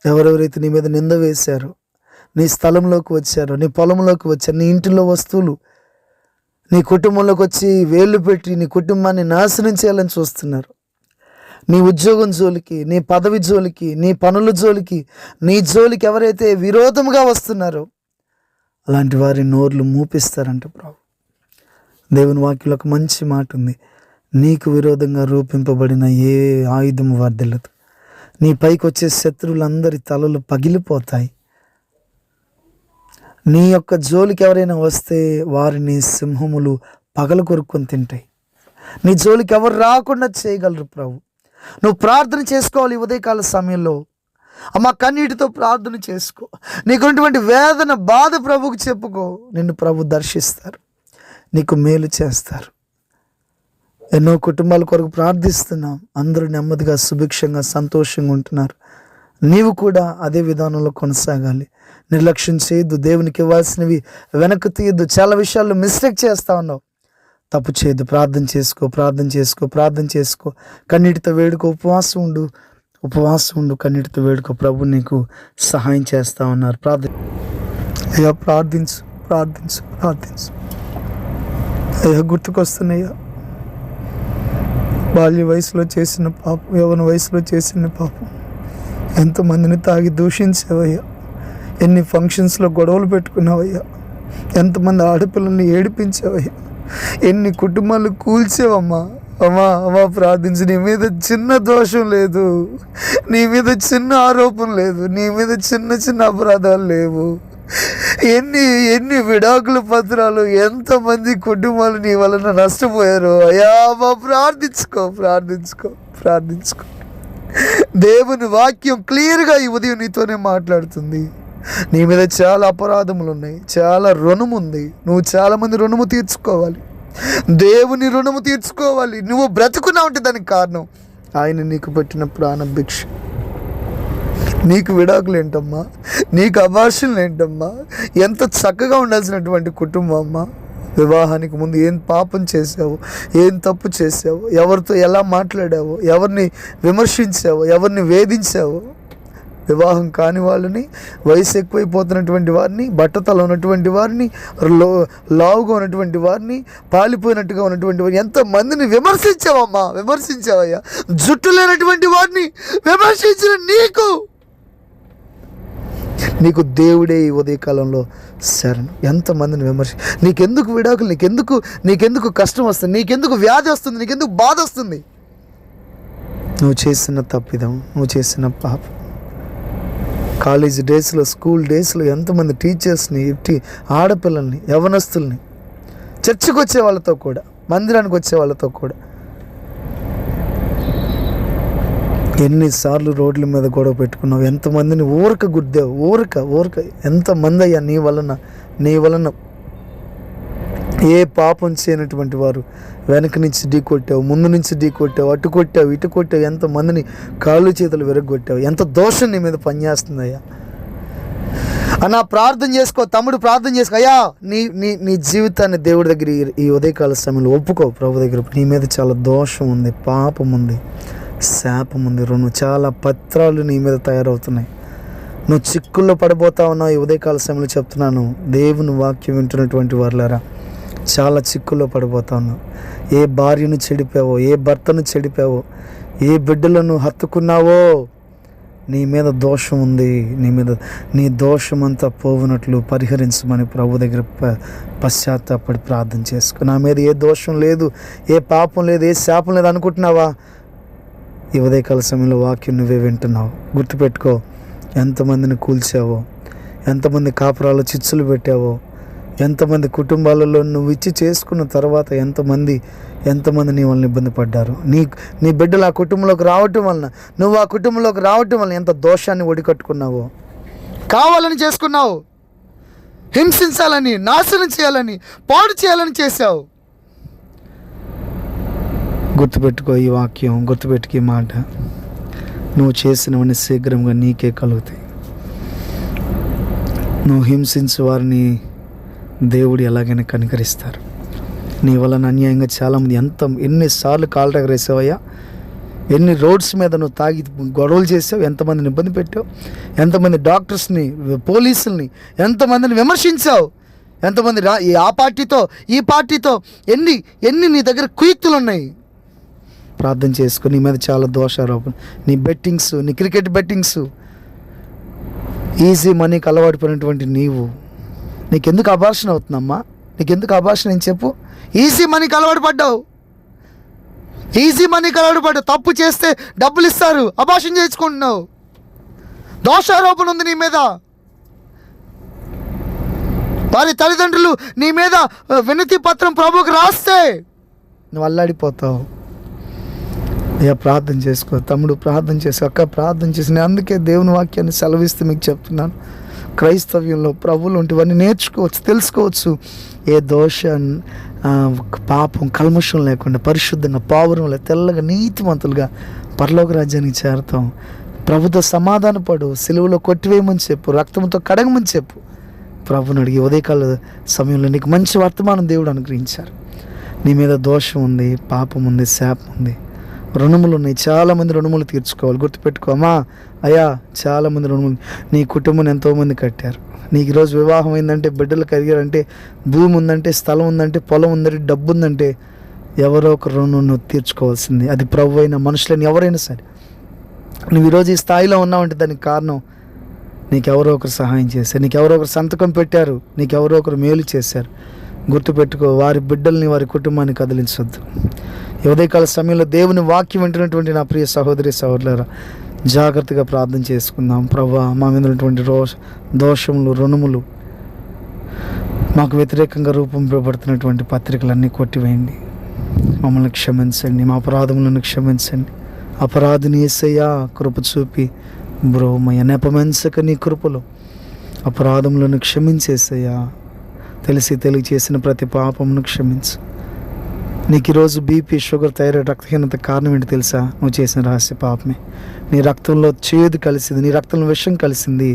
ఎవరెవరైతే నీ మీద నింద వేశారో, నీ స్థలంలోకి వచ్చారో, నీ పొలంలోకి వచ్చారో, నీ ఇంటిలో వస్తువులు నీ కుటుంబంలోకి వచ్చి వేళ్ళు పెట్టి నీ కుటుంబాన్ని నాశనం చేయాలని చూస్తున్నారు. నీ ఉద్యోగం జోలికి, నీ పదవి జోలికి, నీ పనుల జోలికి, నీ జోలికి ఎవరైతే విరోధముగా వస్తున్నారో అలాంటి వారి నోర్లు మూపిస్తారంట ప్రభు. దేవుని వాక్యంలో ఒక మంచి మాట ఉంది, నీకు విరోధంగా రూపింపబడిన ఏ ఆయుధము వర్ధిల్లదు. నీ పైకి వచ్చే శత్రువులందరి తలలు పగిలిపోతాయి. నీ యొక్క జోలికి ఎవరైనా వస్తే వారిని సింహములు పగలు కొరుక్కొని తింటాయి. నీ జోలికి ఎవరు రాకుండా చేయగలరు ప్రభు. నువ్వు ప్రార్థన చేసుకోవాలి. ఉదయకాల సమయంలో అమ్మ కన్నీటితో ప్రార్థన చేసుకో. నీకున్నటువంటి వేదన, బాధ ప్రభువుకి చెప్పుకో. నిన్ను ప్రభు దర్శిస్తారు, నీకు మేలు చేస్తారు. ఎన్నో కుటుంబాల కొరకు ప్రార్థిస్తున్నాం. అందరూ నెమ్మదిగా, సుభిక్షంగా, సంతోషంగా ఉంటున్నారు. నీవు కూడా అదే విధానంలో కొనసాగాలి. నిర్లక్ష్యం చేయొద్దు. దేవునికి ఇవ్వాల్సినవి వెనక్కి తీయద్దు. చాలా విషయాల్లో మిస్టేక్ చేస్తా ఉన్నావు, తప్పు చేయొద్దు. ప్రార్థన చేసుకో, ప్రార్థన చేసుకో, ప్రార్థన చేసుకో. కన్నీటితో వేడుకో, ఉపవాసం ఉండు, ఉపవాసం ఉండు, కన్నీటితో వేడుకో. ప్రభు నీకు సహాయం చేస్తా ఉన్నారు. అయ్యా ప్రార్థించు, ప్రార్థించు, ప్రార్థించు. అయ్యా గుర్తుకొస్తున్నాయ్యా, బాల్య వయసులో చేసిన పాపం, యవ్వన వయసులో చేసిన పాపం. ఎంతమందిని తాగి దూషించావయ్యా, ఎన్ని ఫంక్షన్స్లో గొడవలు పెట్టుకున్నావయ్యా, ఎంతమంది ఆడపిల్లల్ని ఏడిపించావయ్యా, ఎన్ని కుటుంబాలు కూల్చావమ్మా. అమ్మా ప్రార్థించి. నీ మీద చిన్న దోషం లేదు, నీ మీద చిన్న ఆరోపణ లేదు, నీ మీద చిన్న చిన్న అపరాధాలు లేవు. ఎన్ని విడాకుల పత్రాలు, ఎంతమంది కుటుంబాలు నీ వలన నష్టపోయారు. అయ్యా అమ్మా ప్రార్థించుకో, ప్రార్థించుకో, ప్రార్థించుకో. దేవుని వాక్యం క్లియర్గా ఈ ఉదయం నీతోనే మాట్లాడుతుంది. నీ మీద చాలా అపరాధములు ఉన్నాయి, చాలా రుణం ఉంది. నువ్వు చాలామంది రుణము తీర్చుకోవాలి, దేవుని రుణము తీర్చుకోవాలి. నువ్వు బ్రతుకున్నావు అంటే దానికి కారణం ఆయన నీకు పెట్టిన ప్రాణ భిక్ష. నీకు విడాకులు ఏంటమ్మా, నీకు అబార్షన్లు ఏంటమ్మా? ఎంత చక్కగా ఉండాల్సినటువంటి కుటుంబం అమ్మా. వివాహానికి ముందు ఏం పాపం చేసావు, ఏం తప్పు చేసావు, ఎవరితో ఎలా మాట్లాడావు, ఎవరిని విమర్శించావు, ఎవరిని వేధించావు. వివాహం కాని వాళ్ళని, వయసు ఎక్కువైపోతున్నటువంటి వారిని, బట్టతల ఉన్నటువంటి వారిని, లావుగా ఉన్నటువంటి వారిని, పాలిపోయినట్టుగా ఉన్నటువంటి వారిని ఎంతమందిని విమర్శించావమ్మా, విమర్శించావయ్యా. జుట్టు లేనటువంటి వారిని విమర్శించిన నీకు దేవుడే ఈ ఉదయకాలంలో శరణు. ఎంతమందిని నీకెందుకు విడాకులు, నీకెందుకు కష్టం వస్తుంది, నీకెందుకు వ్యాధి వస్తుంది, నీకెందుకు బాధ వస్తుంది? నువ్వు చేసిన తప్పిదం, నువ్వు చేసిన పాపం. కాలేజ్ డేస్లో, స్కూల్ డేస్లో ఎంతమంది టీచర్స్ని, ఆడపిల్లల్ని, యవనస్తుల్ని, చర్చికి వచ్చే వాళ్ళతో కూడా, మందిరానికి వచ్చే వాళ్ళతో కూడా ఎన్నిసార్లు రోడ్ల మీద గొడవ పెట్టుకున్నావు, ఎంతమందిని ఊరక గుద్దావు, ఊరక ఎంతమంది అయ్యా నీ వలన ఏ పాపం చేయనటువంటి వారు వెనక నుంచి ఢీ కొట్టావు, ముందు నుంచి ఢీ కొట్టావు, అటు కొట్టావు, ఇటు కొట్టావు, ఎంతమందిని కాళ్ళు చేతులు విరగొట్టావు. ఎంత దోషం నీ మీద పనిచేస్తుందయ్యా. అన్నా ప్రార్థన చేసుకో, తమ్ముడు ప్రార్థన చేసుకో. అయ్యా నీ జీవితాన్ని దేవుడి దగ్గర ఈ ఉదయకాల సమయంలో ఒప్పుకో. ప్రభు దగ్గర నీ మీద చాలా దోషం ఉంది, పాపం ఉంది, శాపం ఉంది, చాలా పత్రాలు నీ మీద తయారవుతున్నాయి. నువ్వు చిక్కుల్లో పడిపోతా ఉన్నావు. ఈ ఉదయకాల సమయంలో చెప్తున్నాను, దేవుని వాక్యం వింటున్నటువంటి వారులారా, చాలా చిక్కుల్లో పడిపోతా ఉన్నావు. ఏ భార్యను చెడిపావో, ఏ భర్తను చెడిపావో, ఏ బిడ్డలను హత్తుకున్నావో, నీ మీద దోషం ఉంది. నీ దోషం అంతా పోవునట్లు పరిహరించమని ప్రభు దగ్గర పశ్చాత్తాపడి ప్రార్థన చేసుకో. నా మీద ఏ దోషం లేదు, ఏ పాపం లేదు, ఏ శాపం లేదు అనుకుంటున్నావా? ఈ ఉదయకాల సమయంలో వాక్యం నువ్వే వింటున్నావు. గుర్తుపెట్టుకో, ఎంతమందిని కూల్చావో, ఎంతమంది కాపురాలు చిచ్చులు పెట్టావో, ఎంతమంది కుటుంబాలలో నువ్వు ఇచ్చి చేసుకున్న తర్వాత ఎంతమంది నీ వలన ఇబ్బంది పడ్డారు. నీ బిడ్డలు ఆ కుటుంబంలోకి రావటం వలన, నువ్వు ఆ కుటుంబంలోకి రావటం వలన ఎంత దోషాన్ని ఒడికట్టుకున్నావో. కావాలని చేసుకున్నావు, హింసించాలని, నాశనం చేయాలని, పాడు చేయాలని చేశావు. గుర్తుపెట్టుకో ఈ వాక్యం, గుర్తుపెట్టుకో ఈ మాట. నువ్వు చేసినవన్నీ శీఘ్రంగా నీకే కలుగుతాయి. నువ్వు హింసించే వారిని దేవుడు ఎలాగైనా కనికరిస్తారు. నీ వలన అన్యాయంగా చాలామంది ఎన్నిసార్లు కాలు రగరేసావయ్యా, ఎన్ని రోడ్స్ మీద నువ్వు తాగి గొడవలు చేసావు, ఎంతమందిని ఇబ్బంది పెట్టావు, ఎంతమంది డాక్టర్స్ని, పోలీసుల్ని, ఎంతమందిని విమర్శించావు. ఎంతమంది ఆ పార్టీతో ఈ పార్టీతో ఎన్ని నీ దగ్గర కుయుక్తులు ఉన్నాయి. ప్రార్థన చేసుకుని నీ మీద చాలా దోషారోపణ, నీ బెట్టింగ్స్, నీ క్రికెట్ బెట్టింగ్స్, ఈజీ మనీకి అలవాటు పడినటువంటి నీకెందుకు అబార్షన్ అవుతుందమ్మా? నీకెందుకు అబార్షన్ అని చెప్పు. ఈజీ మనీకి అలవాటు పడ్డావు. తప్పు చేస్తే డబ్బులు ఇస్తారు, అబార్షన్ చేసుకుంటున్నావు. దోషారోపణ ఉంది నీ మీద. వారి తల్లిదండ్రులు నీ మీద వినతి పత్రం ప్రభువుకి రాస్తే నువ్వు అల్లాడిపోతావు. అయ్యా ప్రార్థన చేసుకో, తమ్ముడు ప్రార్థన చేసి, అక్క ప్రార్థన చేసి. నేను అందుకే దేవుని వాక్యాన్ని సెలవిస్తూ మీకు చెప్తున్నాను, క్రైస్తవ్యంలో ప్రభువులు ఇవన్నీ నేర్చుకోవచ్చు, తెలుసుకోవచ్చు. ఏ దోష పాపం కల్మషం లేకుండా పరిశుద్ధంగా పావురంలో తెల్లగా నీతిమంతులుగా పరలోక రాజ్యానికి చేరతాం. ప్రభుతో సమాధానపడు, సిలువలో కొట్టివేయమని చెప్పు, రక్తంతో కడగమని చెప్పు. ప్రభుని అడిగి ఉదయకాల సమయంలో నీకు మంచి వర్తమానం దేవుడు అనుగ్రహించారు. నీ మీద దోషం ఉంది, పాపం ఉంది, శాపం ఉంది, రుణములు ఉన్నాయి. చాలామంది రుణములు తీర్చుకోవాలి. గుర్తుపెట్టుకో అమ్మా, అయ్యా చాలామంది రుణములు. నీ కుటుంబం ఎంతోమంది కట్టారు. నీకు ఈరోజు వివాహం అయిందంటే, బిడ్డలు కలిగారంటే, భూమి ఉందంటే, స్థలం ఉందంటే, పొలం ఉందంటే, డబ్బు ఉందంటే, ఎవరో ఒక రుణం నువ్వు తీర్చుకోవాల్సింది. అది ప్రభు అయినా మనుషులని ఎవరైనా సరే. నువ్వు ఈరోజు ఈ స్థాయిలో ఉన్నావంటే దానికి కారణం నీకెవరో ఒకరు సహాయం చేశారు, నీకెవరో ఒకరు సంతకం పెట్టారు, నీకెవరో ఒకరు మేలు చేశారు. గుర్తుపెట్టుకో, వారి బిడ్డల్ని, వారి కుటుంబాన్ని కదిలించొద్దు. ఉదయకాల సమయంలో దేవుని వాక్యం వింటున్నటువంటి నా ప్రియ సహోదరి సహోదరులారా, జాగ్రత్తగా ప్రార్థన చేసుకుందాం. ప్రభువా, మా మీద ఉన్నటువంటి దోషములు, రుణములు, మాకు వ్యతిరేకంగా రూపొందబడుతున్నటువంటి పత్రికలన్నీ కొట్టివేయండి. మమ్మల్ని క్షమించండి, మా అపరాధములను క్షమించండి. అపరాధిని యేసయ్యా కృప చూపి బ్రోమయ్య నెపమెంచక నీ కృపలో అపరాధములను క్షమించేసయ్యా. తెలిసి చేసిన ప్రతి పాపమును క్షమించు. నీకు ఈరోజు బీపీ, షుగర్, థైరాయిడ్, రక్తహీనత కారణం ఏంటి తెలుసా? నువ్వు చేసిన రహస్య పాపమే. నీ రక్తంలో చేదు కలిసింది, నీ రక్తంలో విషం కలిసింది,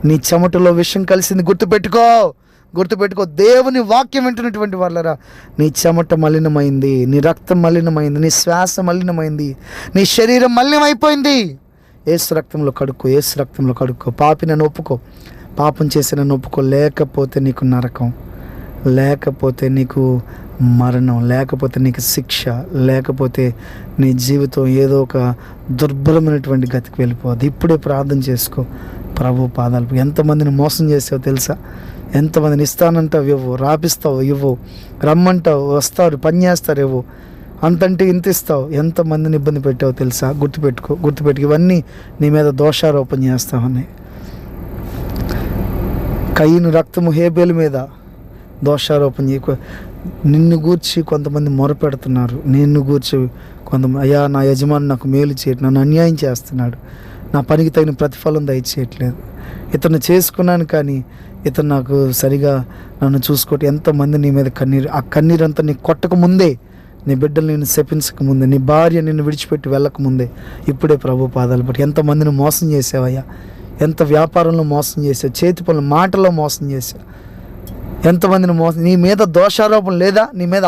నీ చెమటలో విషం కలిసింది. గుర్తుపెట్టుకో. దేవుని వాక్యం వింటున్నటువంటి వాళ్ళరా, నీ చెమట మలినమైంది, నీ రక్తం మలినమైంది, నీ శ్వాస మలినమైంది, నీ శరీరం మలినమైపోయింది. యేసు రక్తంలో కడుక్కో. పాపి నన్ను ఒప్పుకో, పాపం చేసి నన్ను ఒప్పుకో. లేకపోతే నీకు నరకం, లేకపోతే నీకు మరణం, లేకపోతే నీకు శిక్ష, లేకపోతే నీ జీవితం ఏదో ఒక దుర్బలమైనటువంటి గతికి వెళ్ళిపోద్ది. ఇప్పుడే ప్రార్థన చేసుకో. ప్రభు పాదాలు. ఎంతమందిని మోసం చేసావు తెలుసా? ఎంతమందిని ఇస్తానంటావు ఇవ్వు, రాపిస్తావు ఇవ్వు, రమ్మంటావు వస్తారు, పని చేస్తారు ఇవ్వు, అంతంటే ఇంత ఇస్తావు. ఎంతమందిని ఇబ్బంది పెట్టావు తెలుసా? గుర్తుపెట్టుకో. ఇవన్నీ నీ మీద దోషారోపణ చేస్తావని. కయీను రక్తము హేబేలు మీద దోషారోపణ చేయకు. నిన్ను గూర్చి కొంతమంది మొరపెడుతున్నారు, నిన్ను గూర్చి కొంతమంది, అయ్యా నా యజమాని నాకు మేలు చేయట్లేదు, నన్ను అన్యాయం చేస్తున్నాడు, నా పనికి తగిన ప్రతిఫలం దయచేయట్లేదు, ఇతను చేసుకున్నాను కానీ ఇతను నాకు సరిగా నన్ను చూసుకోవటం. ఎంతమంది నీ మీద కన్నీరు, ఆ కన్నీరంతా నీ కొట్టక ముందే, నీ బిడ్డలు నిన్ను శపించకముందే, నీ భార్య నిన్ను విడిచిపెట్టి వెళ్ళకముందే ఇప్పుడే ప్రభు పాదాలు పట్టి. ఎంతమందిని మోసం చేసావయ్యా, ఎంత వ్యాపారంలో మోసం చేసావు, చేతి పనులు, మాటల్లో మోసం చేసావు, ఎంతమందిని మోసం. నీ మీద దోషారోపణ లేదా? నీ మీద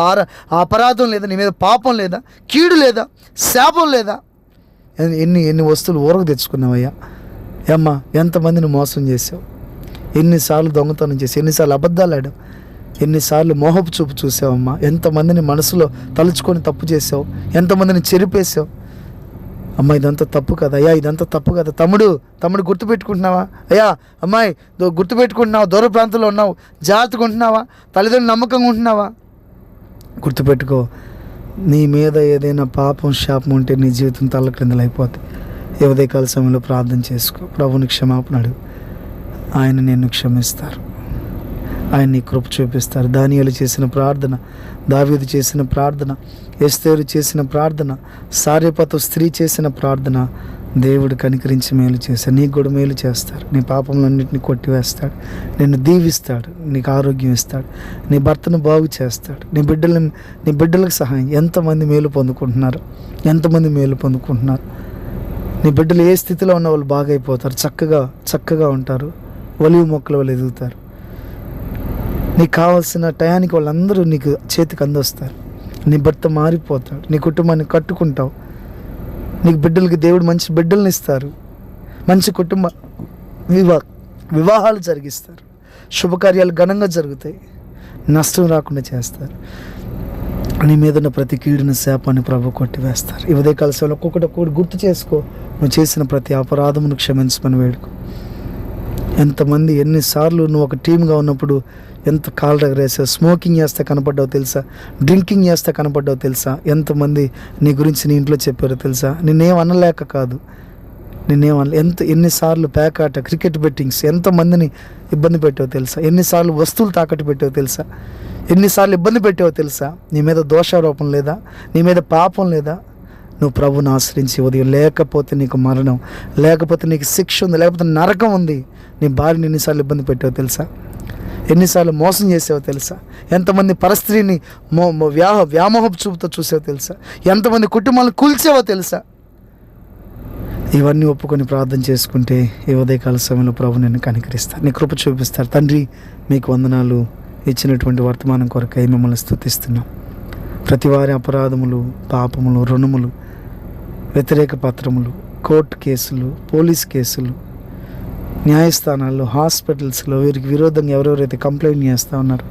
అపరాధం లేదా? నీ మీద పాపం లేదా? కీడు లేదా? శాపం లేదా? ఎన్ని వస్తువులు ఊరకు తెచ్చుకున్నావయ్యా. ఏమ్మా, ఎంతమందిని మోసం చేసావు, ఎన్నిసార్లు దొంగతనం చేసి, ఎన్నిసార్లు అబద్ధాలు ఆడావు, ఎన్నిసార్లు మోహపు చూపు చూసావమ్మా. ఎంతమందిని మనసులో తలుచుకొని తప్పు చేసావు, ఎంతమందిని చెరిపేసావు. అమ్మ ఇదంతా తప్పు కదా అయ్యా, ఇదంతా తప్పు కదా. తమ్ముడు గుర్తుపెట్టుకుంటున్నావా? అయ్యా అమ్మాయి గుర్తుపెట్టుకుంటున్నావా? దూర ప్రాంతంలో ఉన్నావు, జాగ్రత్తగా ఉంటున్నావా? తల్లిదండ్రులు నమ్మకంగా ఉంటున్నావా? గుర్తుపెట్టుకో. నీ మీద ఏదైనా పాపం, శాపం ఉంటే నీ జీవితం తల్లక్రిందలు అయిపోతుంది. ఈ ఉదయకాల సమయంలో ప్రార్థన చేసుకో, ప్రభుని క్షమాపణ అడుగు. ఆయన నిన్ను క్షమిస్తారు, ఆయన నీ కృప చూపిస్తారు. దానియేలు చేసిన ప్రార్థన, దావీదు చేసిన ప్రార్థన, ఎస్తేరు చేసిన ప్రార్థన, సారెపతు స్త్రీ చేసిన ప్రార్థన దేవుడు కనికరించి మేలు చేశాడు. నీకు కూడా మేలు చేస్తారు. నీ పాపములన్నింటినీ కొట్టివేస్తాడు, నిన్ను దీవిస్తాడు, నీకు ఆరోగ్యం ఇస్తాడు, నీ భర్తను బాగు చేస్తాడు, నీ బిడ్డలకు సహాయం. ఎంతమంది మేలు పొందుకుంటున్నారు, నీ బిడ్డలు ఏ స్థితిలో ఉన్న వాళ్ళు బాగైపోతారు, చక్కగా ఉంటారు, ఒలివ మొక్కల వాళ్ళు ఎదుగుతారు. నీకు కావాల్సిన టయానికి వాళ్ళందరూ నీకు చేతికి అందొస్తారు. నీ భర్త మారిపోతాడు, నీ కుటుంబాన్ని కట్టుకుంటావు, నీకు బిడ్డలకి దేవుడు మంచి బిడ్డలను ఇస్తారు, మంచి కుటుంబ వివాహాలు జరిగిస్తారు. శుభకార్యాలు ఘనంగా జరుగుతాయి. నష్టం రాకుండా చేస్తారు. నీ మీద ఉన్న ప్రతి కీడుని శాపాన్ని ప్రభు కొట్టివేస్తారు. ఈ ఉదయకాల సమయంలో ఒక్కొక్కటి గుర్తు చేసుకో. నువ్వు చేసిన ప్రతి అపరాధమును క్షమించమని వేడుకో. ఎంతమంది ఎన్నిసార్లు నువ్వు ఒక టీమ్గా ఉన్నప్పుడు ఎంత కాలు రగరేసావు, స్మోకింగ్ చేస్తే కనపడ్డావు తెలుసా, డ్రింకింగ్ చేస్తే కనపడ్డావు తెలుసా, ఎంతమంది నీ గురించి నీ ఇంట్లో చెప్పారో తెలుసా. నిన్నేం అనలేక కాదు, ఎన్నిసార్లు పేకాట, క్రికెట్ బెట్టింగ్స్, ఎంతమందిని ఇబ్బంది పెట్టావో తెలుసా, ఎన్నిసార్లు వస్తువులు తాకట్టు పెట్టావో తెలుసా, ఎన్నిసార్లు ఇబ్బంది పెట్టావో తెలుసా. నీ మీద దోషారోపణ లేదా, నీ మీద పాపం లేదా. నువ్వు ప్రభుని ఆశ్రయించి ఉదయం, లేకపోతే నీకు మరణం, లేకపోతే నీకు శిక్ష ఉంది, లేకపోతే నరకం ఉంది. నీ భార్యని ఎన్నిసార్లు ఇబ్బంది పెట్టావో తెలుసా, ఎన్నిసార్లు మోసం చేసావో తెలుసా, ఎంతమంది పరస్త్రీని వ్యామోహపు చూపుతో చూసావో తెలుసా, ఎంతమంది కుటుంబాలను కూల్చావో తెలుసా. ఇవన్నీ ఒప్పుకొని ప్రార్థన చేసుకుంటే ఈ ఉదయకాల సమయంలో ప్రభు నిన్ను కనికరిస్తారు, నీ కృప చూపిస్తారు. తండ్రి, మీకు వందనాలు. ఇచ్చినటువంటి వర్తమానం కొరకై మిమ్మల్ని స్తుతిస్తున్నాం. ప్రతి వారి అపరాధములు, పాపములు, రుణములు, వ్యతిరేక పత్రములు, కోర్టు కేసులు, పోలీస్ కేసులు, న్యాయస్థానాల్లో, హాస్పిటల్స్లో వీరికి విరోధంగా ఎవరెవరైతే కంప్లైంట్ చేస్తూ ఉన్నారో,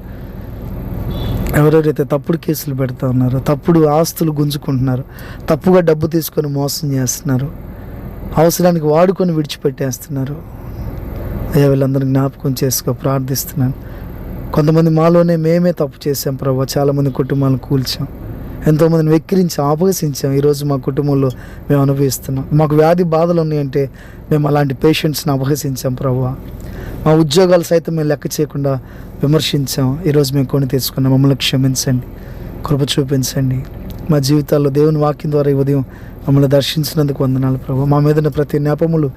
ఎవరెవరైతే తప్పుడు కేసులు పెడతా ఉన్నారో, తప్పుడు ఆస్తులు గుంజుకుంటున్నారు, తప్పుగా డబ్బు తీసుకొని మోసం చేస్తున్నారు, అవసరానికి వాడుకొని విడిచిపెట్టేస్తున్నారు, అయ్యా వీళ్ళందరినీ జ్ఞాపకం చేసుకో ప్రార్థిస్తున్నాను. కొంతమంది మాలోనే మేమే తప్పు చేసాం ప్రభు, చాలామంది కుటుంబాలను కూల్చాం, ఎంతోమందిని వెక్కిరించాం, అపహసించాం. ఈరోజు మా కుటుంబంలో మేము అనుభవిస్తున్నాం. మాకు వ్యాధి బాధలు ఉన్నాయంటే మేము అలాంటి పేషెంట్స్ని అపహసించాం ప్రభు. మా ఉద్యోగాలు సైతం మేము లెక్క చేయకుండా విమర్శించాం. ఈరోజు మేము కొని తెచ్చుకున్నాం. మమ్మల్ని క్షమించండి, కృప చూపించండి. మా జీవితాల్లో దేవుని వాక్యం ద్వారా ఈ ఉదయం మమ్మల్ని దర్శించినందుకు వందనాలు ప్రభు. మా మీద ప్రతి జ్ఞాపములు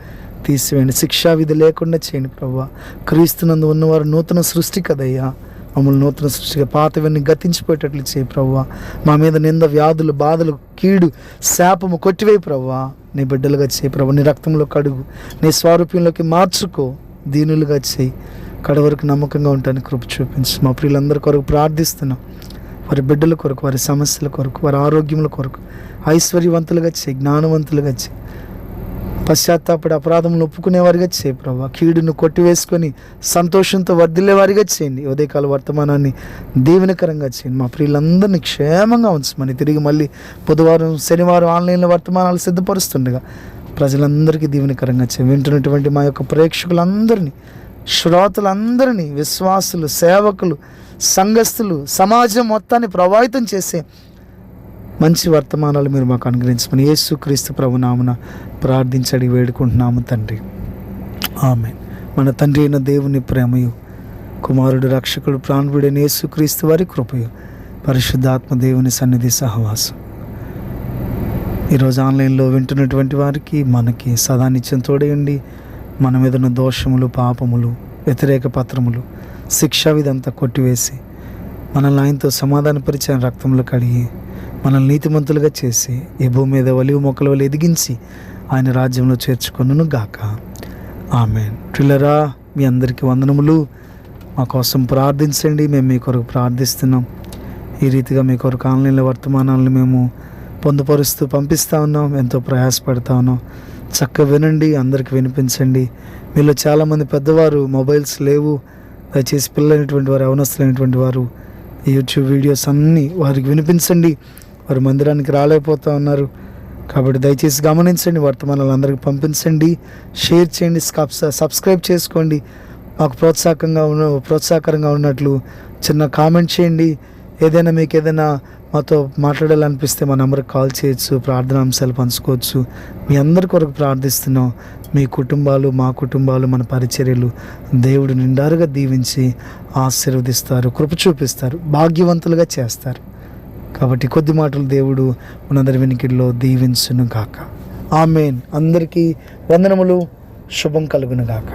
తీసివేయండి, శిక్షా విధి లేకుండా చేయండి ప్రభు. క్రీస్తునందు ఉన్నవారు నూతన సృష్టి కదయ్యా. మమ్మల్ని నూతన సృష్టిగా పాతవన్నీ గతించిపోయేటట్లు చేయి ప్రభు. మా మీద నింద, వ్యాధులు, బాధలు, కీడు, శాపము కొట్టివేయి ప్రభు. నీ బిడ్డలుగా చేయి ప్రభు. నీ రక్తంలో కడుగు, నీ స్వారూప్యంలోకి మార్చుకో, దీనులుగా చేయి. కడవరకు నమ్మకంగా ఉంటాను కృప చూపించు. మా ప్రియులందరి కొరకు ప్రార్థిస్తున్నాం. వారి బిడ్డల కొరకు, వారి సమస్యల కొరకు, వారి ఆరోగ్యముల కొరకు ఐశ్వర్యవంతులుగా చేయి, జ్ఞానవంతులుగా చేయి. పశ్చాత్తాపడి అపరాధములు ఒప్పుకునేవారిగా చేయి ప్రభు. కీడును కొట్టివేసుకొని సంతోషంతో వర్ధిల్లేవారిగా చేయండి. ఉదయకాల వర్తమానాన్ని దీవెనకరంగా చేయండి. మా ప్రియులందరినీ క్షేమంగా ఉంచమని, తిరిగి మళ్ళీ బుధవారం, శనివారం ఆన్లైన్లో వర్తమానాలు సిద్ధపరుస్తుండగా ప్రజలందరికీ దీవెనకరంగా చేయండి. వింటున్నటువంటి మా యొక్క ప్రేక్షకులందరినీ, శ్రోతలందరినీ, విశ్వాసులు, సేవకులు, సంఘస్థులు, సమాజం మొత్తాన్ని ప్రభావితం చేసే మంచి వర్తమానాలు మీరు మాకు అనుగ్రహించమని యేసుక్రీస్తు ప్రభు నామమున ప్రార్థించి అడిగి వేడుకుంటున్నాము తండ్రి, ఆమేన్. మన తండ్రి అయిన దేవుని ప్రేమయు, కుమారుడు రక్షకుడు ప్రాణుడైన యేసుక్రీస్తు వారి కృపయు, పరిశుద్ధాత్మ దేవుని సన్నిధి సహవాసం ఈరోజు ఆన్లైన్లో వింటున్నటువంటి వారికి, మనకి సదా నిత్యం తోడేయండి. మన మీద ఉన్న దోషములు, పాపములు, వ్యతిరేక పత్రములు, శిక్షా విధంతా కొట్టివేసి మనల్ని ఆయనతో సమాధానపరిచిన రక్తంలో కడిగి మనల్ని నీతిమంతులుగా చేసి ఈ భూమి మీద ఒలీవ మొక్కల వల్ల ఎదిగించి ఆయన రాజ్యంలో చేర్చుకొనును గాక. ఆమేన్. ప్రియులారా, మీ అందరికీ వందనములు. మా కోసం ప్రార్థించండి, మేము మీ కొరకు ప్రార్థిస్తున్నాం. ఈ రీతిగా మీ కొరకు ఆన్లైన్లో వర్తమానాలను మేము పొందుపరుస్తూ పంపిస్తూ ఉన్నాం. ఎంతో ప్రయాసపడతా ఉన్నాం. చక్కగా వినండి, అందరికి వినిపించండి. మీలో చాలామంది పెద్దవారు మొబైల్స్ లేవు, దయచేసి పిల్లలైనటువంటి వారు, యవనస్తులైనటువంటి వారు యూట్యూబ్ వీడియోస్ అన్నీ వారికి వినిపించండి. వారు మందిరానికి రాలేకపోతూ ఉన్నారు కాబట్టి దయచేసి గమనించండి, వర్తమానాలు అందరికీ పంపించండి, షేర్ చేయండి, సబ్స్క్రైబ్ చేసుకోండి. మాకు ప్రోత్సాహకరంగా ఉన్నట్లు చిన్న కామెంట్ చేయండి. ఏదైనా మీకు ఏదైనా మాతో మాట్లాడాలనిపిస్తే మా నెంబర్కి కాల్ చేయొచ్చు, ప్రార్థనా అంశాలు పంచుకోవచ్చు. మీ అందరి కొరకు ప్రార్థిస్తున్నాం. మీ కుటుంబాలు, మా కుటుంబాలు, మన పరిచర్యలు దేవుడు నిండారుగా దీవించి ఆశీర్వదిస్తారు, కృప చూపిస్తారు, భాగ్యవంతులుగా చేస్తారు. కాబట్టి కొద్ది మాటలు దేవుడు మనందరి వినికిడిలో దీవించును గాక. ఆమేన్. అందరికీ వందనములు. శుభం కలుగును గాక.